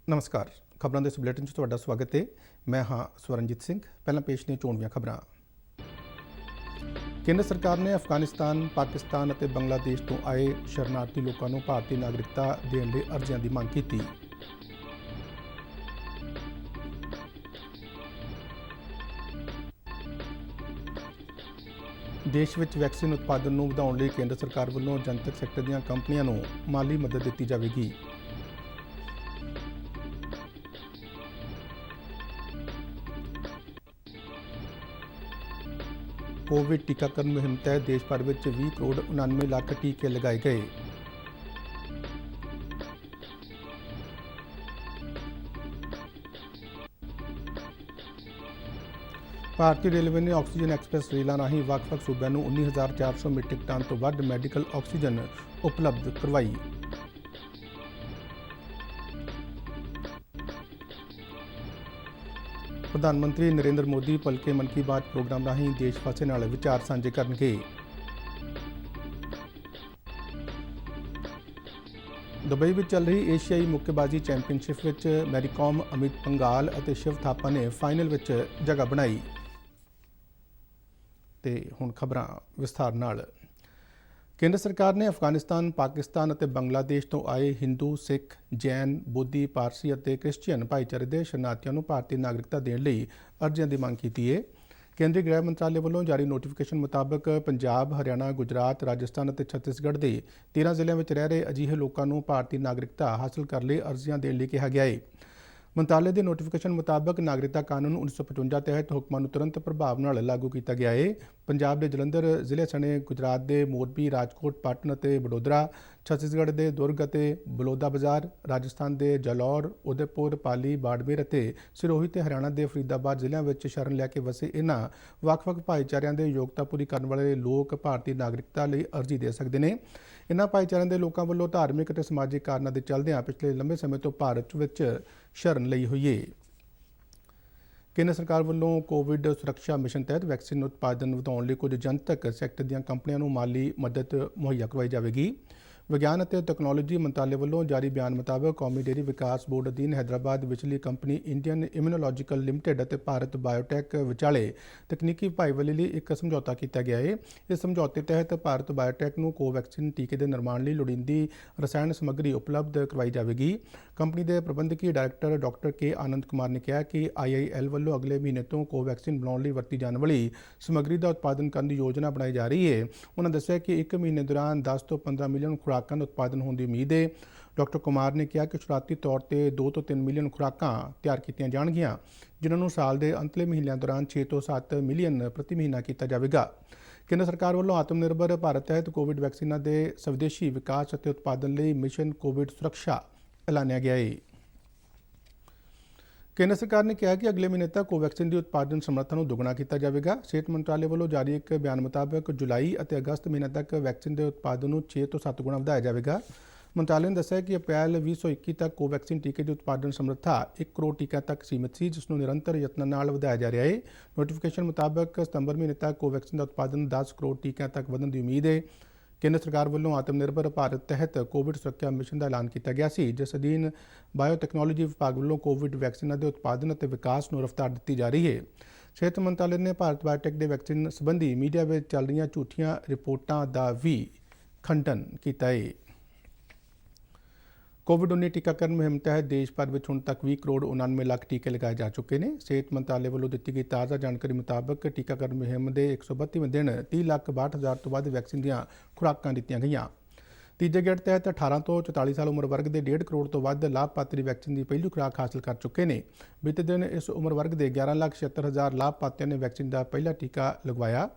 नमस्कार। खबरों के इस बुलेटिन में स्वागत है। मैं हाँ स्वरणजीत सिंह। पहला पेश ने चोण ਦੀਆਂ खबरां। केंद्र सरकार ने अफगानिस्तान, पाकिस्तान और बांग्लादेश तो आए शरणार्थी लोगों को भारतीय नागरिकता देने लिए अर्जियां की मांग की। देश में वैक्सीन उत्पादन को ਵਧਾਉਣ ਲਈ केंद्र सरकार ਵੱਲੋਂ जनतक सैक्टर ਦੀਆਂ कंपनियों ਨੂੰ माली मदद दी जाएगी। कोविड टीकाकरण मुहिम तहत देश भर में 20 करोड़ 99 लाख टीके लगाए गए। भारतीय रेलवे ने ऑक्सीजन एक्सप्रैस रेलों राही ਵੱਖ-ਵੱਖ सूबों ਨੂੰ 19,400 मीट्रिक टन तो ਵੱਧ मैडिकल ऑक्सीजन उपलब्ध करवाई। प्रधानमंत्री नरेंद्र मोदी भलके मन की बात प्रोग्राम राही देशवासियों नाल विचार साझे करनगे। दुबई में चल रही एशियाई मुक्केबाजी चैंपीयनशिप में मैरीकॉम, अमित पंघाल और शिव थापा ने फाइनल में जगह बनाई। ते हुण खबरां विस्तार नाल। केंद्र सरकार ने अफगानिस्तान, पाकिस्तान और बांग्लादेश तो आए हिंदू, सिख, जैन, बोधी, पारसी और क्रिश्चियन भाईचारे के शरणार्थियों को भारतीय नागरिकता देने लिए अर्जियां की मांग की है। केंद्रीय गृह मंत्रालय वालों जारी नोटिफिकेशन मुताबक पंजाब, हरियाणा, गुजरात, राजस्थान और छत्तीसगढ़ के 13 जिलों में रह रहे अजिहे लोगों को भारतीय नागरिकता हासिल करने लिए अर्जियां देने लिए कहा गया है। मंत्रालय के नोटिफिकेशन मुताबक नागरिकता कानून 1955 तहत हुक्मां नूं तुरंत प्रभाव नाल लागू किया गया है। पंजाब के जलंधर जिले सने गुजरात के मोरबी, राजकोट, पाटन और वडोदरा, छत्तीसगढ़ के दुर्ग और बलौदा बाजार, राजस्थान के जालौर, उदयपुर, पाली, बाड़मेर और सिरोही ते हरियाणा के फरीदाबाद जिलों में शरण लैके वसे इन्हां ਵੱਖ-ਵੱਖ भाईचारिਆਂ के योग्यता पूरी करने वाले लोग भारतीय नागरिकता लिए अर्जी दे सकते हैं। इन्हां भाईचारिਆਂ के लोगों वालों धार्मिक और समाजिक कारणों के चलदियां पिछले लंबे समय तो भारत विच शरण लई हुई है। केंद्र सरकार वालों कोविड सुरक्षा मिशन तहत वैक्सीन उत्पादन ਵਧਾਉਣ ਲਈ कुछ जनतक सैक्टर ਦੀਆਂ कंपनियों को माली मदद मुहैया करवाई जाएगी। विज्ञान और तकनोलॉजी मंत्रालय वालों जारी बयान मुताबक कौमी डेयरी विकास बोर्ड अधीन हैदराबाद विचली कंपनी इंडियन इम्यूनोलॉजिकल लिमिटेड और भारत बायोटेक विचाले तकनीकी भाईवाली लिए एक समझौता किया गया है। इस समझौते तहत भारत बायोटेक को कोवैक्सीन टीके के निर्माण लिए लोड़ींदी रसायन समग्री उपलब्ध करवाई जाएगी। कंपनी के प्रबंधकी डायरैक्टर डॉक्टर के आनंद कुमार ने कहा कि IIL वालों अगले महीने तो कोवैक्सीन बनाने लिए वरती जाने वाली समग्री का उत्पादन करने की योजना बनाई जा रही है। उन्होंने दस्सिया कि एक महीने दौरान 10 तो 15 मिलियन खुराकों का उत्पादन होने की उम्मीद है। डॉक्टर कुमार ने कहा कि शुरुआती तौर पर 2 तो 3 मिलियन खुराकां तैयार की जाएगियां, जिन्होंने साल के अंतले महीनों दौरान 6 तो 7 मिलियन प्रति महीना किया जाएगा। केंद्र सरकार वालों आत्मनिर्भर भारत तहत कोविड वैक्सीनां के स्वदेशी विकास और उत्पादन लिए मिशन कोविड सुरक्षा ऐलानिया गया है। केंद्र सरकार ने कहा कि अगले महीने तक कोवैक्सीन की उत्पादन समर्था को दुगना किया जाएगा। सेहत मंत्रालय वालों जारी एक बयान मुताबक जुलाई और अगस्त महीने तक वैक्सीन के उत्पादन को 6 तो 7 गुणा बढ़ाया जाएगा। मंत्रालय ने दस्सिया कि अप्रैल 2021 तक कोवैक्सीन टीके की उत्पादन समर्था 1 करोड़ टीकों तक सीमित सी, जिसनों निरंतर यत्नों नाल बढ़ाया जा रहा है। नोटिफिकेशन मुताबक सितंबर महीने तक कोवैक्सीन का उत्पादन 10 करोड़ टीकों तक बढ़ने की उम्मीद है। केंद्र सरकार वालों आत्मनिर्भर भारत तहत कोविड सुरक्षा मिशन का ऐलान किया गया सी, जिस अधीन बायोटैक्नोलॉजी विभाग वालों कोविड वैक्सीनों के उत्पादन और विकास को रफ्तार दी जा रही है। सेहत मंत्रालय ने भारत बायोटेक के वैक्सीन संबंधी मीडिया में चल रही झूठियां रिपोर्टों का भी खंडन किया है। कोविड-19 टीकाकरण मुहिम तहत देश भर में हुण तक 20 करोड़ 99 लाख टीके लगाए जा चुके हैं। सेहत मंत्रालय वालों दी गई ताज़ा जानकारी मुताबक टीकाकरण मुहिम के 132वें दिन 30,62,000 तो वध वैक्सीन दी खुराकां दित्तियां गईयां। तीजे गेड़ तहत 18 तो 44 साल उम्र वर्ग के 1.5 करोड़ तो वध लाभपात्री वैक्सीन की पहली खुराक हासिल कर चुके हैं। बीते दिन इस उम्र वर्ग के 11,76,000 लाभपात्रियों ने वैक्सीन का पहला टीका लगवाया।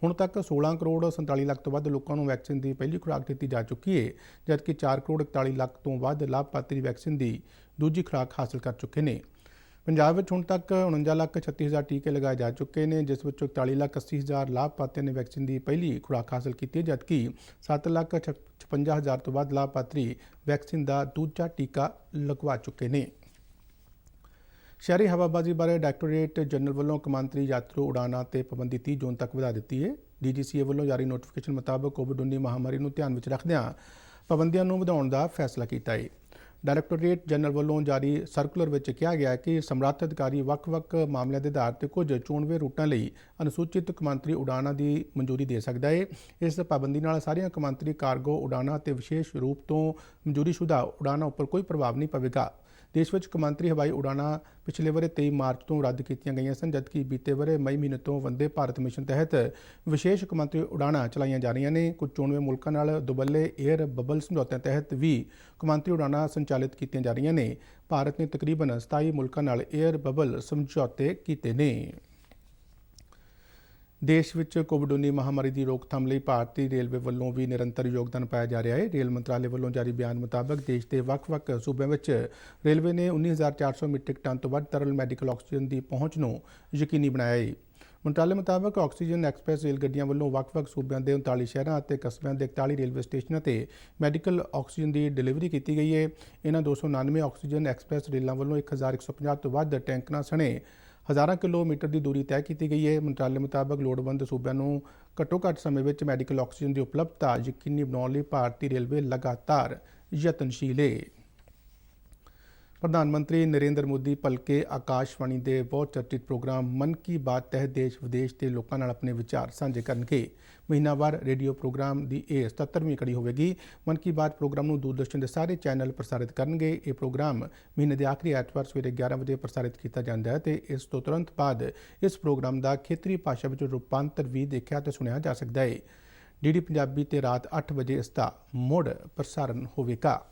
हुण तक 16 करोड़ 47 लाख तो वध लोगों को वैक्सीन की पहली खुराक दी जा चुकी है, जबकि 4 करोड़ 41 लाख तो वध लाभपात्री वैक्सीन की दूजी खुराक हासिल कर चुके हैं। पंजाब में हुण तक 49,36,000 टीके लगाए जा चुके हैं, जिस विचों 41,80,000 लाभपात्रियों ने वैक्सीन की पहली खुराक हासिल की है, जबकि 7,56,000 तो वध लाभपात्री वैक्सीन का दूजा टीका लगवा चुके हैं। शहरी हवाबाजी बारे डायरैक्टोरेट जनरल वालों कमांतरी यात्रु उड़ाना ते पाबंदी 30 जून तक बढ़ा दी है। DGCA वालों जारी नोटिफिकेशन मुताबक कोविड-19 महामारी को ध्यान में रखदियां पाबंदियों को बढ़ाने का फैसला किया है। ਡਾਇਰੈਕਟੋਰੇਟ ਜਨਰਲ ਵੱਲੋਂ ਜਾਰੀ ਸਰਕੂਲਰ ਵਿੱਚ ਕਿਹਾ ਗਿਆ ਹੈ ਕਿ ਸਮਰੱਥ ਅਧਿਕਾਰੀ ਵੱਖ-ਵੱਖ ਮਾਮਲਿਆਂ ਦੇ ਆਧਾਰ ਤੇ ਕੁਝ ਚੋਣਵੇਂ ਰੂਟਾਂ ਲਈ ਅਨੁਸੂਚਿਤ ਕੌਮਾਂਤਰੀ ਉਡਾਣਾਂ ਦੀ ਮਨਜ਼ੂਰੀ ਦੇ ਸਕਦਾ ਹੈ। ਇਸ ਪਾਬੰਦੀ ਨਾਲ ਸਾਰੀਆਂ ਕੌਮਾਂਤਰੀ ਕਾਰਗੋ ਉਡਾਣਾਂ ਤੇ ਵਿਸ਼ੇਸ਼ ਰੂਪ ਤੋਂ ਮਨਜ਼ੂਰੀਸ਼ੁਦਾ ਉਡਾਣਾਂ ਉੱਪਰ ਕੋਈ ਪ੍ਰਭਾਵ ਨਹੀਂ ਪਵੇਗਾ। ਦੇਸ਼ ਵਿੱਚ ਕੌਮਾਂਤਰੀ ਹਵਾਈ ਉਡਾਣਾਂ ਪਿਛਲੇ ਵਰੇ 23 ਮਾਰਚ ਤੋਂ ਰੱਦ ਕੀਤੀਆਂ ਗਈਆਂ ਸਨ, ਜਦਕਿ ਬੀਤੇ ਵਰੇ ਮਈ ਮਹੀਨੇ ਤੋਂ ਵੰਦੇ ਭਾਰਤ ਮਿਸ਼ਨ ਤਹਿਤ ਵਿਸ਼ੇਸ਼ ਕੌਮਾਂਤਰੀ ਉਡਾਣਾਂ ਚਲਾਈਆਂ ਜਾ ਰਹੀਆਂ ਨੇ। ਕੁਝ ਚੋਣਵੇਂ ਮੁਲਕਾਂ ਨਾਲ ਦੁਬੱਲੇ 에ਅਰ ਬਬਲ ਸਮਝੌਤਿਆਂ ਤਹਿਤ ਵੀ ਕੌਮਾਂਤਰੀ ਉਡਾਣਾਂ ਸੰਚਾਲਿਤ ਕੀਤੀਆਂ ਜਾ ਰਹੀਆਂ ਨੇ। ਭਾਰਤ ਨੇ ਤਕਰੀਬਨ 27 ਮੁਲਕਾਂ ਨਾਲ 에ਅਰ ਬਬਲ ਸਮਝੌਤੇ ਕੀਤੇ ਨੇ। ਦੇਸ਼ ਵਿੱਚ ਕੋਵਿਡ-19 ਮਹਾਮਾਰੀ ਦੀ ਰੋਕਥਾਮ ਲਈ ਭਾਰਤੀ ਰੇਲਵੇ ਵੱਲੋਂ ਵੀ ਨਿਰੰਤਰ ਯੋਗਦਾਨ ਪਾਇਆ ਜਾ ਰਿਹਾ ਹੈ। ਰੇਲ ਮੰਤਰਾਲੇ ਵੱਲੋਂ ਜਾਰੀ ਬਿਆਨ ਮੁਤਾਬਕ ਦੇਸ਼ ਦੇ ਵੱਖ-ਵੱਖ ਸੂਬਿਆਂ ਵਿੱਚ ਰੇਲਵੇ ਨੇ 19,400 ਮੀਟ੍ਰਿਕ ਟਨ ਤੋਂ ਵੱਧ ਤਰਲ ਮੈਡੀਕਲ ਆਕਸੀਜਨ ਦੀ ਪਹੁੰਚ ਨੂੰ ਯਕੀਨੀ ਬਣਾਇਆ ਹੈ। ਮੰਤਰਾਲੇ ਮੁਤਾਬਕ ਆਕਸੀਜਨ ਐਕਸਪ੍ਰੈਸ ਰੇਲ ਗੱਡੀਆਂ ਵੱਲੋਂ ਵੱਖ-ਵੱਖ ਸੂਬਿਆਂ ਦੇ 39 ਸ਼ਹਿਰਾਂ ਅਤੇ ਕਸਬਿਆਂ ਦੇ 41 ਰੇਲਵੇ ਸਟੇਸ਼ਨਾਂ ਤੇ ਮੈਡੀਕਲ ਆਕਸੀਜਨ ਦੀ ਡਿਲੀਵਰੀ ਕੀਤੀ ਗਈ ਹੈ। ਇਹਨਾਂ 299 ਆਕਸੀਜਨ ਐਕਸਪ੍ਰੈਸ ਰੇਲਾਂ ਵੱਲੋਂ 1,150 ਤੋਂ ਵੱਧ ਟੈਂਕਰਾਂ ਸਣੇ ਹਜ਼ਾਰਾਂ ਕਿਲੋਮੀਟਰ ਦੀ ਦੂਰੀ ਤੈਅ ਕੀਤੀ ਗਈ ਹੈ। ਮੰਤਰਾਲੇ ਮੁਤਾਬਕ ਲੋੜਵੰਦ ਸੂਬਿਆਂ ਨੂੰ ਘੱਟੋ-ਘੱਟ ਸਮੇਂ ਵਿੱਚ ਮੈਡੀਕਲ ਆਕਸੀਜਨ ਦੀ ਉਪਲਬਧਤਾ ਯਕੀਨੀ ਬਣਾਉਣ ਲਈ ਭਾਰਤੀ ਰੇਲਵੇ ਲਗਾਤਾਰ ਯਤਨਸ਼ੀਲ ਹੈ। ਪ੍ਰਧਾਨ ਮੰਤਰੀ ਨਰਿੰਦਰ ਮੋਦੀ ਭਲਕੇ ਆਕਾਸ਼ਵਾਣੀ ਦੇ ਬਹੁਤ ਚਰਚਿਤ ਪ੍ਰੋਗਰਾਮ ਮਨ ਕੀ ਬਾਤ ਤਹਿਤ ਦੇਸ਼ ਵਿਦੇਸ਼ ਦੇ ਲੋਕਾਂ ਨਾਲ ਆਪਣੇ ਵਿਚਾਰ ਸਾਂਝੇ ਕਰਨਗੇ। ਮਹੀਨਾਵਾਰ ਰੇਡੀਓ ਪ੍ਰੋਗਰਾਮ ਦੀ ਇਹ 77ਵੀਂ ਕੜੀ ਹੋਵੇਗੀ। ਮਨ ਕੀ ਬਾਤ ਪ੍ਰੋਗਰਾਮ ਨੂੰ ਦੂਰਦਰਸ਼ਨ ਦੇ ਸਾਰੇ ਚੈਨਲ ਪ੍ਰਸਾਰਿਤ ਕਰਨਗੇ। ਇਹ ਪ੍ਰੋਗਰਾਮ ਮਹੀਨੇ ਦੇ ਆਖਰੀ ਐਤਵਾਰ ਸਵੇਰੇ 11 ਵਜੇ ਪ੍ਰਸਾਰਿਤ ਕੀਤਾ ਜਾਂਦਾ ਹੈ ਤੇ ਇਸ ਤੋਂ ਤੁਰੰਤ ਬਾਅਦ ਇਸ ਪ੍ਰੋਗਰਾਮ ਦਾ ਖੇਤਰੀ ਭਾਸ਼ਾ ਵਿੱਚ ਰੂਪਾਂਤਰ ਵੀ ਦੇਖਿਆ ਤੇ ਸੁਣਿਆ ਜਾ ਸਕਦਾ ਹੈ। ਡੀਡੀ ਪੰਜਾਬੀ ਤੇ ਰਾਤ 8 ਵਜੇ ਇਸ ਦਾ ਮੁੜ ਪ੍ਰਸਾਰਣ ਹੋਵੇਗਾ।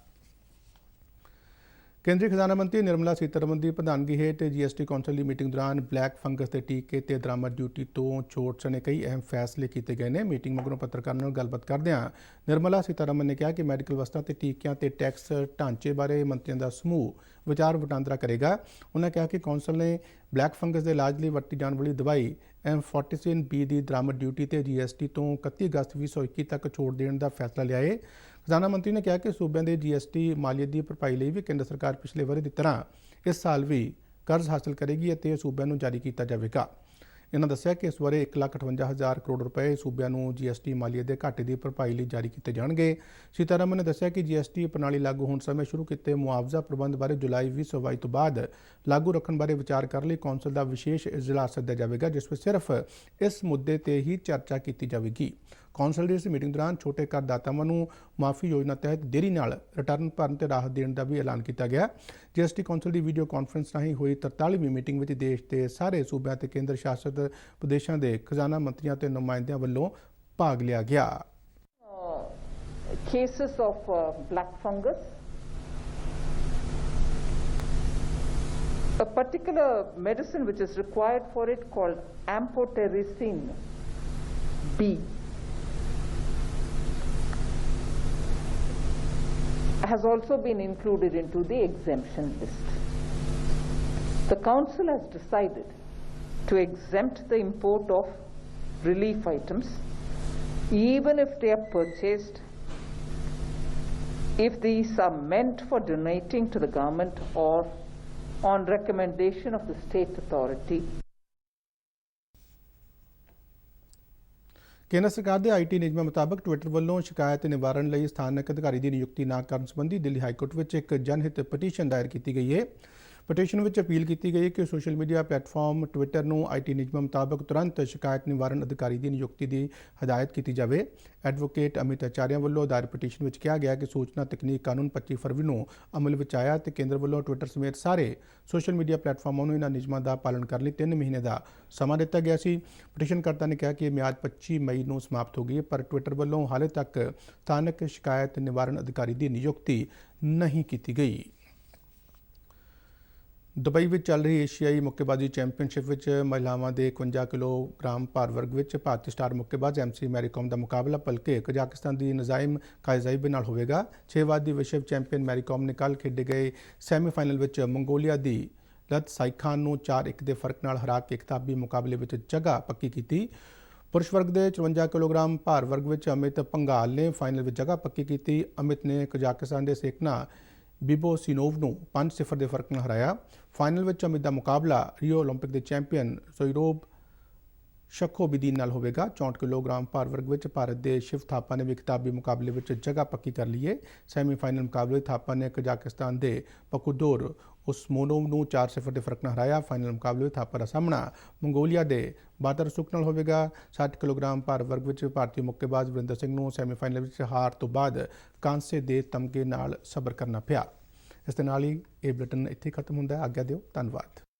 ਕੇਂਦਰੀ ਖਜ਼ਾਨਾ ਮੰਤਰੀ ਨਿਰਮਲਾ ਸੀਤਾਰਮਨ ਦੀ ਪ੍ਰਧਾਨਗੀ ਹੇਠ ਜੀਐਸਟੀ ਕੌਂਸਲ ਦੀ ਮੀਟਿੰਗ ਦੌਰਾਨ ਬਲੈਕ ਫੰਗਸ ਦੇ ਟੀਕੇ ਤੇ ਦਰਾਮਦ ਡਿਊਟੀ ਤੋਂ ਛੋਟ ਸਣੇ ਕਈ ਅਹਿਮ ਫੈਸਲੇ ਕੀਤੇ ਗਏ ਨੇ। ਮੀਟਿੰਗ ਮਗਰੋਂ ਪੱਤਰਕਾਰਾਂ ਨਾਲ ਗੱਲਬਾਤ ਕਰਦਿਆਂ ਨਿਰਮਲਾ ਸੀਤਾਰਮਨ ਨੇ ਕਿਹਾ ਕਿ ਮੈਡੀਕਲ ਵਸਤਾਂ ਤੇ ਟੀਕਿਆਂ ਤੇ ਟੈਕਸ ਢਾਂਚੇ ਬਾਰੇ ਮੰਤਰੀਆਂ ਦਾ ਸਮੂਹ ਵਿਚਾਰ ਵਟਾਂਦਰਾ ਕਰੇਗਾ। ਉਨ੍ਹਾਂ ਕਿਹਾ ਕਿ ਕੌਂਸਲ ਨੇ ਬਲੈਕ ਫੰਗਸ ਦੇ ਇਲਾਜ ਲਈ ਵਰਤੀ ਜਾਣ ਵਾਲੀ ਦਵਾਈ ਐਮਫੋਟਿਸਿਨ-B ਦੀ ਦਰਾਮਦ ਡਿਊਟੀ ਤੇ ਜੀਐਸਟੀ ਤੋਂ 31 ਅਗਸਤ 2021 ਤੱਕ ਛੋਟ ਦੇਣ ਦਾ ਫੈਸਲਾ ਲਿਆ ਹੈ। ਖਜ਼ਾਨਾ ਮੰਤਰੀ ਨੇ ਕਿਹਾ ਕਿ ਸੂਬਿਆਂ ਦੇ ਜੀਐਸਟੀ ਮਾਲੀਅਤ ਦੀ ਭਰਪਾਈ ਲਈ ਵੀ ਕੇਂਦਰ ਸਰਕਾਰ ਪਿਛਲੇ ਵਰ੍ਹੇ ਦੀ ਤਰ੍ਹਾਂ ਇਸ ਸਾਲ ਵੀ ਕਰਜ਼ ਹਾਸਲ ਕਰੇਗੀ ਅਤੇ ਸੂਬਿਆਂ ਨੂੰ ਜਾਰੀ ਕੀਤਾ ਜਾਵੇਗਾ। ਇਹਨਾਂ ਦੱਸਿਆ ਕਿ ਇਸ ਵਰ੍ਹੇ 1,58,000 ਕਰੋੜ ਰੁਪਏ ਸੂਬਿਆਂ ਨੂੰ ਜੀਐਸਟੀ ਮਾਲੀਅਤ ਦੇ ਘਾਟੇ ਦੀ ਭਰਪਾਈ ਲਈ ਜਾਰੀ ਕੀਤੇ ਜਾਣਗੇ। ਸੀਤਾਰਮਨ ਨੇ ਦੱਸਿਆ ਕਿ ਜੀਐਸਟੀ ਪ੍ਰਣਾਲੀ ਲਾਗੂ ਹੋਣ ਸਮੇਂ ਸ਼ੁਰੂ ਕੀਤੇ ਮੁਆਵਜ਼ਾ ਪ੍ਰਬੰਧ ਬਾਰੇ ਜੁਲਾਈ 2022 ਤੋਂ ਬਾਅਦ ਲਾਗੂ ਰੱਖਣ ਬਾਰੇ ਵਿਚਾਰ ਕਰਨ ਲਈ ਕੌਂਸਲ ਦਾ ਵਿਸ਼ੇਸ਼ ਇਜਲਾਸ ਸੱਦਿਆ ਜਾਵੇਗਾ, ਜਿਸ ਵਿੱਚ ਸਿਰਫ ਇਸ ਮੁੱਦੇ ਤੇ ਹੀ ਚਰਚਾ ਕੀਤੀ ਜਾਵੇਗੀ। ਕੌਂਸਲ ਦੀ ਇਸ ਮੀਟਿੰਗ ਦੌਰਾਨ ਛੋਟੇ ਕਰਦਾਤਾਵਾਂ ਨੂੰ ਮਾਫੀ ਯੋਜਨਾ ਤਹਿਤ ਦੇਰੀ ਨਾਲ ਰਿਟਰਨ ਭਰਨ ਤੇ ਰਾਹਤ ਦੇਣ ਦਾ ਵੀ ਐਲਾਨ ਕੀਤਾ ਗਿਆ। ਜੀਐਸਟੀ ਕੌਂਸਲ ਦੀ ਵੀਡੀਓ ਕਾਨਫਰੰਸ ਰਾਹੀਂ ਹੋਈ 43ਵੀਂ ਮੀਟਿੰਗ ਵਿੱਚ ਦੇਸ਼ ਦੇ ਸਾਰੇ ਸੂਬਿਆਂ ਤੇ ਕੇਂਦਰ ਸ਼ਾਸਤ ਪ੍ਰਦੇਸ਼ਾਂ ਦੇ ਖਜ਼ਾਨਾ ਮੰਤਰੀਆਂ ਤੇ ਨੁਮਾਇੰਦਿਆਂ ਵੱਲੋਂ ਭਾਗ ਲਿਆ ਗਿਆ। Cases of black fungus, a particular medicine which is required for it called amphotericin B has also been included into the exemption list. The Council has decided to exempt the import of relief items even if they are purchased, if these are meant for donating to the government or on recommendation of the state authority. ਕੇਂਦਰ ਸਰਕਾਰ ਦੇ IT ਨਿਯਮਾਂ ਮੁਤਾਬਕ Twitter ਵੱਲੋਂ ਸ਼ਿਕਾਇਤ ਨਿਵਾਰਨ ਲਈ ਸਥਾਨਕ ਅਧਿਕਾਰੀ ਦੀ ਨਿਯੁਕਤੀ ਨਾ ਕਰਨ ਸੰਬੰਧੀ ਦਿੱਲੀ ਹਾਈਕੋਰਟ ਵਿੱਚ ਇੱਕ ਜਨਹਿਤ ਪਟੀਸ਼ਨ ਦਾਇਰ ਕੀਤੀ ਗਈ ਹੈ। ਪਟੀਸ਼ਨ ਵਿੱਚ ਅਪੀਲ ਕੀਤੀ ਗਈ ਹੈ ਕਿ ਸੋਸ਼ਲ ਮੀਡੀਆ ਪਲੇਟਫਾਰਮ ਟਵਿੱਟਰ ਨੂੰ ਆਈਟੀ ਨਿਯਮਾਂ ਮੁਤਾਬਕ ਤੁਰੰਤ ਸ਼ਿਕਾਇਤ ਨਿਵਾਰਨ ਅਧਿਕਾਰੀ ਦੀ ਨਿਯੁਕਤੀ ਦੀ ਹਦਾਇਤ ਕੀਤੀ ਜਾਵੇ। ਐਡਵੋਕੇਟ ਅਮਿਤ ਆਚਾਰੀਆ ਵੱਲੋਂ ਦਾਇਰ ਪਟੀਸ਼ਨ ਵਿੱਚ ਕਿਹਾ ਗਿਆ ਕਿ ਸੂਚਨਾ ਤਕਨੀਕ ਕਾਨੂੰਨ 25 ਫਰਵਰੀ ਨੂੰ ਅਮਲ ਵਿੱਚ ਆਇਆ ਤੇ ਕੇਂਦਰ ਵੱਲੋਂ ਟਵਿੱਟਰ ਸਮੇਤ ਸਾਰੇ ਸੋਸ਼ਲ ਮੀਡੀਆ ਪਲੇਟਫਾਰਮਾਂ ਨੂੰ ਇਹਨਾਂ ਨਿਯਮਾਂ ਦਾ ਪਾਲਣ ਕਰਨ ਲਈ 3 ਮਹੀਨੇ ਦਾ ਸਮਾਂ ਦਿੱਤਾ ਗਿਆ ਸੀ। ਪਟੀਸ਼ਨਕਰਤਾ ਨੇ ਕਿਹਾ ਕਿ ਇਹ ਮਿਆਦ 25 ਮਈ ਨੂੰ ਸਮਾਪਤ ਹੋ ਗਈ ਹੈ, ਪਰ ਟਵਿੱਟਰ ਵੱਲੋਂ ਹਾਲੇ ਤੱਕ ਸਥਾਨਕ ਸ਼ਿਕਾਇਤ ਨਿਵਾਰਨ ਅਧਿਕਾਰੀ ਦੀ ਨਿਯੁਕਤੀ ਨਹੀਂ ਕੀਤੀ ਗਈ। ਦੁਬਈ ਵਿੱਚ ਚੱਲ ਰਹੀ ਏਸ਼ੀਆਈ ਮੁੱਕੇਬਾਜ਼ੀ ਚੈਂਪੀਅਨਸ਼ਿਪ ਵਿੱਚ ਮਹਿਲਾਵਾਂ ਦੇ 51 ਕਿਲੋਗ੍ਰਾਮ ਭਾਰ ਵਰਗ ਵਿੱਚ ਭਾਰਤੀ ਸਟਾਰ ਮੁੱਕੇਬਾਜ਼ MC ਮੈਰੀਕਾਮ ਦਾ ਮੁਕਾਬਲਾ ਭਲਕੇ ਕਜ਼ਾਕਿਸਤਾਨ ਦੀ ਨਜ਼ਾਇਮ ਕਾਇਜ਼ਾਈਬ ਨਾਲ ਹੋਵੇਗਾ। 6 ਵਾਰ ਦੀ ਵਿਸ਼ਵ ਚੈਂਪੀਅਨ ਮੈਰੀਕਾਮ ਨੇ ਕੱਲ੍ਹ ਖੇਡੇ ਗਏ ਸੈਮੀਫਾਈਨਲ ਵਿੱਚ ਮੰਗੋਲੀਆ ਦੀ ਲਤ ਸਾਈਖਾਨ ਨੂੰ 4-1 ਦੇ ਫਰਕ ਨਾਲ ਹਰਾ ਕੇ ਖਿਤਾਬੀ ਮੁਕਾਬਲੇ ਵਿੱਚ ਜਗ੍ਹਾ ਪੱਕੀ ਕੀਤੀ। ਪੁਰਸ਼ ਵਰਗ ਦੇ 54 ਕਿਲੋਗ੍ਰਾਮ ਭਾਰ ਵਰਗ ਵਿੱਚ ਅਮਿਤ ਪੰਘਾਲ ਨੇ ਫਾਈਨਲ ਵਿੱਚ ਜਗ੍ਹਾ ਪੱਕੀ ਕੀਤੀ। ਅਮਿਤ ਨੇ ਕਜ਼ਾਕਿਸਤਾਨ ਦੇ ਸੇਕਨਾ ਬਿਬੋਸਿਨੋਵ ਨੂੰ 5-0 ਦੇ ਫਰਕ ਨਾਲ ਹਰਾਇਆ। ਫਾਈਨਲ ਵਿੱਚ ਅਮਿਤ ਦਾ ਮੁਕਾਬਲਾ ਰੀਓ ਓਲੰਪਿਕ ਦੇ ਚੈਂਪੀਅਨ ਸੋਇਰੋਬ ਸ਼ੱਖੋ ਬਦੀਨ ਨਾਲ ਹੋਵੇਗਾ। 64 ਕਿਲੋਗ੍ਰਾਮ ਭਾਰ ਵਰਗ ਵਿੱਚ ਭਾਰਤ ਦੇ ਸ਼ਿਵ ਥਾਪਾ ਨੇ ਵੀ ਖਿਤਾਬੀ ਮੁਕਾਬਲੇ ਵਿੱਚ ਜਗ੍ਹਾ ਪੱਕੀ ਕਰ ਲਈ ਹੈ। ਸੈਮੀਫਾਈਨਲ ਮੁਕਾਬਲੇ ਥਾਪਾ ਨੇ ਕਜ਼ਾਕਿਸਤਾਨ ਦੇ ਪਕੂਦੋਰ ਉਸਮੋਨੋਵ ਨੂੰ 4-0 ਦੇ ਫਰਕ ਨਾਲ ਹਰਾਇਆ। ਫਾਈਨਲ ਮੁਕਾਬਲੇ ਵਿੱਚ ਥਾਪਾ ਦਾ ਸਾਹਮਣਾ ਮੰਗੋਲੀਆ ਦੇ ਬਾਤਰਸੁਕ ਨਾਲ ਹੋਵੇਗਾ। 60 ਕਿਲੋਗ੍ਰਾਮ ਭਾਰ ਵਰਗ ਵਿੱਚ ਭਾਰਤੀ ਮੁੱਕੇਬਾਜ਼ ਵਰਿੰਦਰ ਸਿੰਘ ਨੂੰ ਸੈਮੀਫਾਈਨਲ ਵਿੱਚ ਹਾਰ ਤੋਂ ਬਾਅਦ ਕਾਂਸੇ ਦੇ ਤਮਗੇ ਨਾਲ ਸਬਰ ਕਰਨਾ ਪਿਆ। ਇਸ ਦੇ ਨਾਲ ਹੀ ਇਹ ਬੁਲੇਟਿਨ ਇੱਥੇ ਖਤਮ ਹੁੰਦਾ ਹੈ। ਆਗਿਆ ਦਿਓ। ਧੰਨਵਾਦ।